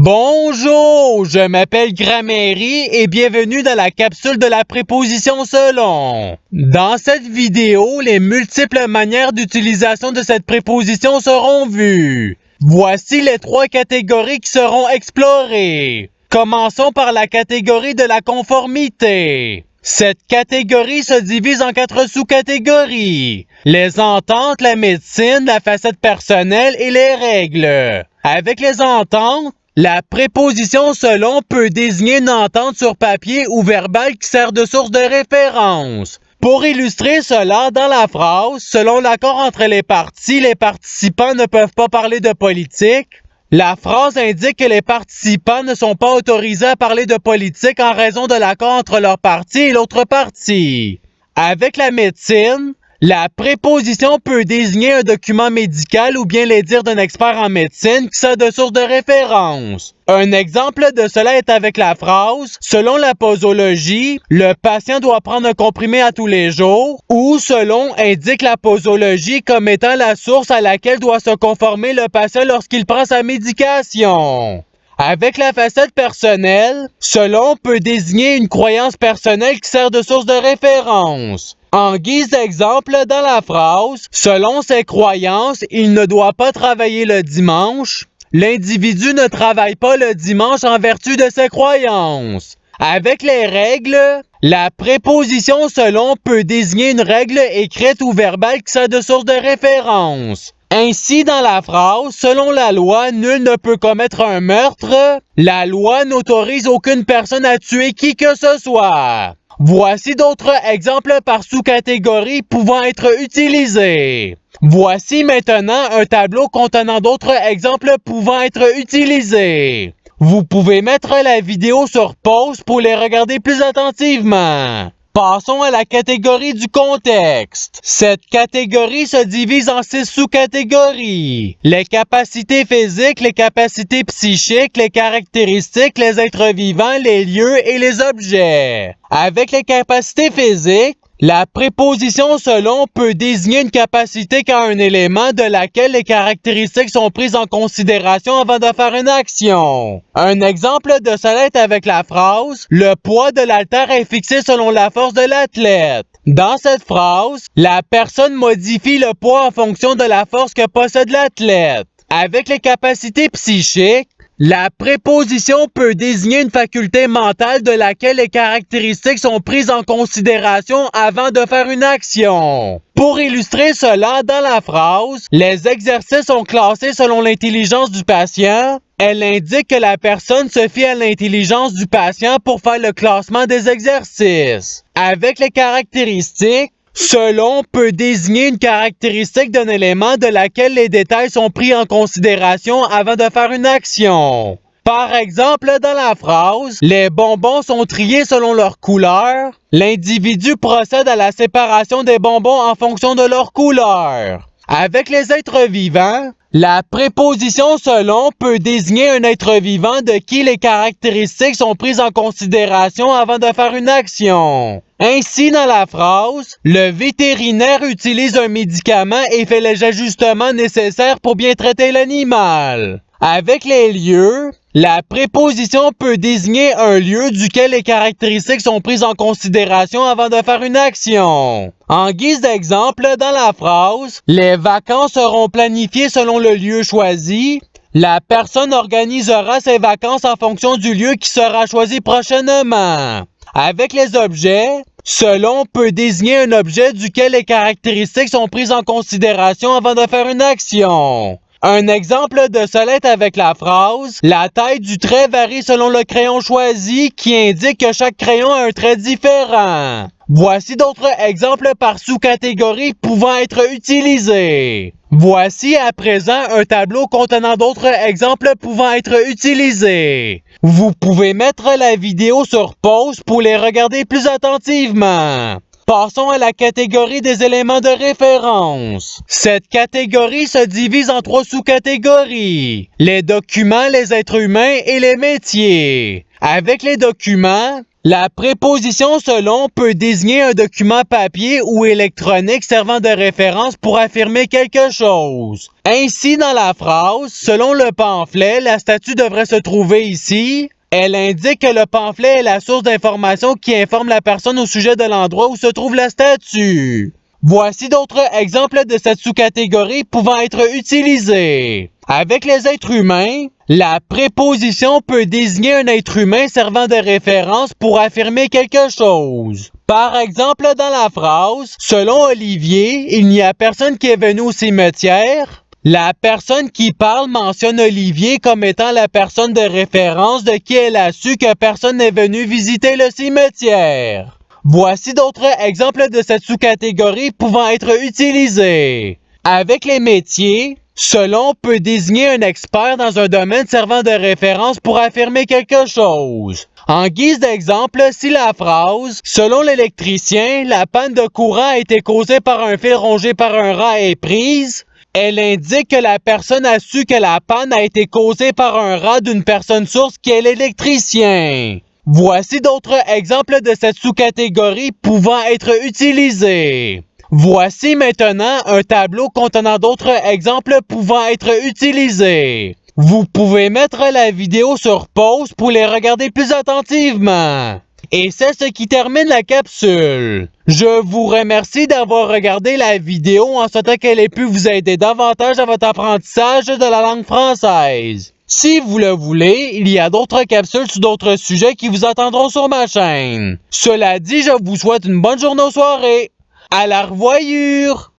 Bonjour, je m'appelle Gramairie et bienvenue dans la capsule de la préposition selon. Dans cette vidéo, les multiples manières d'utilisation de cette préposition seront vues. Voici les 3 catégories qui seront explorées. Commençons par la catégorie de la conformité. Cette catégorie se divise en 4 sous-catégories. Les ententes, la médecine, la facette personnelle et les règles. Avec les ententes, la préposition selon peut désigner une entente sur papier ou verbale qui sert de source de référence. Pour illustrer cela, dans la phrase, selon l'accord entre les parties, les participants ne peuvent pas parler de politique. La phrase indique que les participants ne sont pas autorisés à parler de politique en raison de l'accord entre leur partie et l'autre partie. Avec la médecine, la préposition peut désigner un document médical ou bien les dires d'un expert en médecine qui sert de source de référence. Un exemple de cela est avec la phrase « Selon la posologie, le patient doit prendre un comprimé à tous les jours » ou « Selon indique la posologie comme étant la source à laquelle doit se conformer le patient lorsqu'il prend sa médication ». Avec la facette personnelle, selon peut désigner une croyance personnelle qui sert de source de référence. En guise d'exemple, dans la phrase « Selon ses croyances, il ne doit pas travailler le dimanche », l'individu ne travaille pas le dimanche en vertu de ses croyances. Avec les règles, la préposition selon peut désigner une règle écrite ou verbale qui sert de source de référence. Ainsi, dans la phrase « Selon la loi, nul ne peut commettre un meurtre », la loi n'autorise aucune personne à tuer qui que ce soit. Voici d'autres exemples par sous-catégorie pouvant être utilisés. Voici maintenant un tableau contenant d'autres exemples pouvant être utilisés. Vous pouvez mettre la vidéo sur pause pour les regarder plus attentivement. Passons à la catégorie du contexte. Cette catégorie se divise en 6 sous-catégories. Les capacités physiques, les capacités psychiques, les caractéristiques, les êtres vivants, les lieux et les objets. Avec les capacités physiques, la préposition selon peut désigner une capacité qu'a un élément de laquelle les caractéristiques sont prises en considération avant de faire une action. Un exemple de cela est avec la phrase « Le poids de l'haltère est fixé selon la force de l'athlète ». Dans cette phrase, la personne modifie le poids en fonction de la force que possède l'athlète. Avec les capacités psychiques, la préposition peut désigner une faculté mentale de laquelle les caractéristiques sont prises en considération avant de faire une action. Pour illustrer cela, dans la phrase « Les exercices sont classés selon l'intelligence du patient », elle indique que la personne se fie à l'intelligence du patient pour faire le classement des exercices. Avec les caractéristiques, selon peut désigner une caractéristique d'un élément de laquelle les détails sont pris en considération avant de faire une action. Par exemple, dans la phrase « Les bonbons sont triés selon leur couleur », l'individu procède à la séparation des bonbons en fonction de leur couleur. Avec les êtres vivants, la préposition selon peut désigner un être vivant de qui les caractéristiques sont prises en considération avant de faire une action. Ainsi, dans la phrase, le vétérinaire utilise un médicament et fait les ajustements nécessaires pour bien traiter l'animal. Avec les lieux, la préposition peut désigner un lieu duquel les caractéristiques sont prises en considération avant de faire une action. En guise d'exemple, dans la phrase « Les vacances seront planifiées selon le lieu choisi », la personne organisera ses vacances en fonction du lieu qui sera choisi prochainement. Avec les objets, selon peut désigner un objet duquel les caractéristiques sont prises en considération avant de faire une action. Un exemple de cela est avec la phrase « La taille du trait varie selon le crayon choisi » qui indique que chaque crayon a un trait différent. Voici d'autres exemples par sous-catégorie pouvant être utilisés. Voici à présent un tableau contenant d'autres exemples pouvant être utilisés. Vous pouvez mettre la vidéo sur pause pour les regarder plus attentivement. Passons à la catégorie des éléments de référence. Cette catégorie se divise en 3 sous-catégories. Les documents, les êtres humains et les métiers. Avec les documents, La préposition selon peut désigner un document papier ou électronique servant de référence pour affirmer quelque chose. Ainsi, dans la phrase, selon le pamphlet, la statue devrait se trouver ici. Elle indique que le pamphlet est la source d'information qui informe la personne au sujet de l'endroit où se trouve la statue. Voici d'autres exemples de cette sous-catégorie pouvant être utilisés. Avec les êtres humains, la préposition peut désigner un être humain servant de référence pour affirmer quelque chose. Par exemple, dans la phrase « Selon Olivier, il n'y a personne qui est venu au cimetière », la personne qui parle mentionne Olivier comme étant la personne de référence de qui elle a su que personne n'est venu visiter le cimetière. Voici d'autres exemples de cette sous-catégorie pouvant être utilisés. Avec les métiers, selon peut désigner un expert dans un domaine servant de référence pour affirmer quelque chose. En guise d'exemple, si la phrase « Selon l'électricien, la panne de courant a été causée par un fil rongé par un rat est prise », elle indique que la personne a su que la panne a été causée par un rat d'une personne source qui est l'électricien. Voici d'autres exemples de cette sous-catégorie pouvant être utilisés. Voici maintenant un tableau contenant d'autres exemples pouvant être utilisés. Vous pouvez mettre la vidéo sur pause pour les regarder plus attentivement. Et c'est ce qui termine la capsule. Je vous remercie d'avoir regardé la vidéo en souhaitant qu'elle ait pu vous aider davantage dans votre apprentissage de la langue française. Si vous le voulez, il y a d'autres capsules sur d'autres sujets qui vous attendront sur ma chaîne. Cela dit, je vous souhaite une bonne journée ou soirée. À la revoyure!